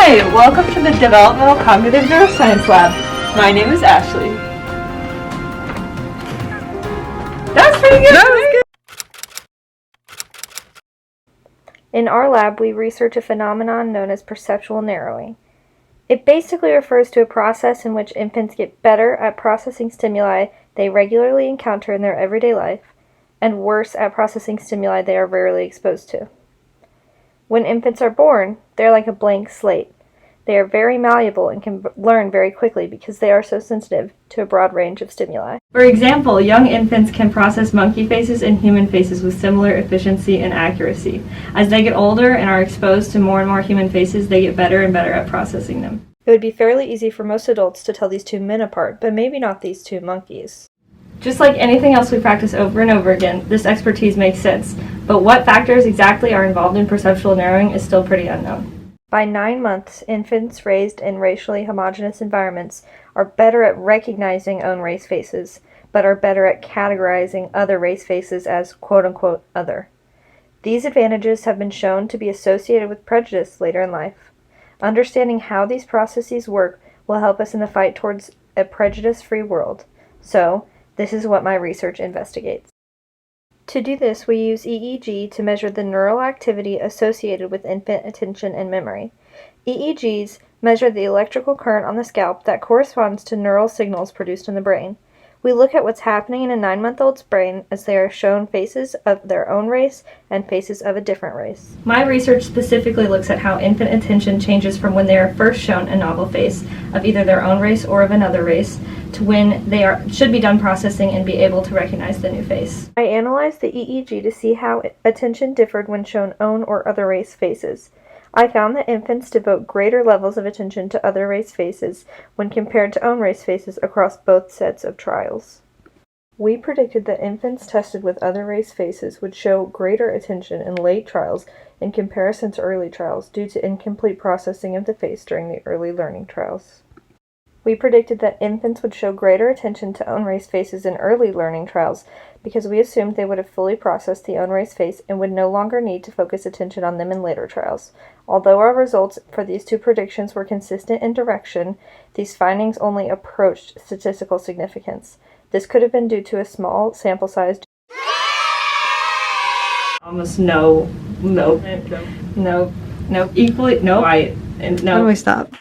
Hi, welcome to the Developmental Cognitive Neuroscience Lab. My name is Ashley. That's pretty good! That was good! In our lab, we research a phenomenon known as perceptual narrowing. It basically refers to a process in which infants get better at processing stimuli they regularly encounter in their everyday life, and worse at processing stimuli they are rarely exposed to. When infants are born, they're like a blank slate. They are very malleable and can learn very quickly because they are so sensitive to a broad range of stimuli. For example, young infants can process monkey faces and human faces with similar efficiency and accuracy. As they get older and are exposed to more and more human faces, they get better and better at processing them. It would be fairly easy for most adults to tell these two men apart, but maybe not these two monkeys. Just like anything else we practice over and over again, this expertise makes sense, but what factors exactly are involved in perceptual narrowing is still pretty unknown. By 9 months, infants raised in racially homogeneous environments are better at recognizing own race faces, but are better at categorizing other race faces as quote-unquote other. These advantages have been shown to be associated with prejudice later in life. Understanding how these processes work will help us in the fight towards a prejudice-free world. So, this is what my research investigates. To do this, we use EEG to measure the neural activity associated with infant attention and memory. EEGs measure the electrical current on the scalp that corresponds to neural signals produced in the brain. We look at what's happening in a 9-month-old's brain as they are shown faces of their own race and faces of a different race. My research specifically looks at how infant attention changes from when they are first shown a novel face of either their own race or of another race to when they should be done processing and be able to recognize the new face. I analyzed the EEG to see how attention differed when shown own or other race faces. I found that infants devote greater levels of attention to other race faces when compared to own race faces across both sets of trials. We predicted that infants tested with other race faces would show greater attention in late trials in comparison to early trials due to incomplete processing of the face during the early learning trials. We predicted that infants would show greater attention to own race faces in early learning trials because we assumed they would have fully processed the own race face and would no longer need to focus attention on them in later trials. Although our results for these two predictions were consistent in direction, these findings only approached statistical significance. This could have been due to a small sample size. Almost no, equally, no, When do we stop?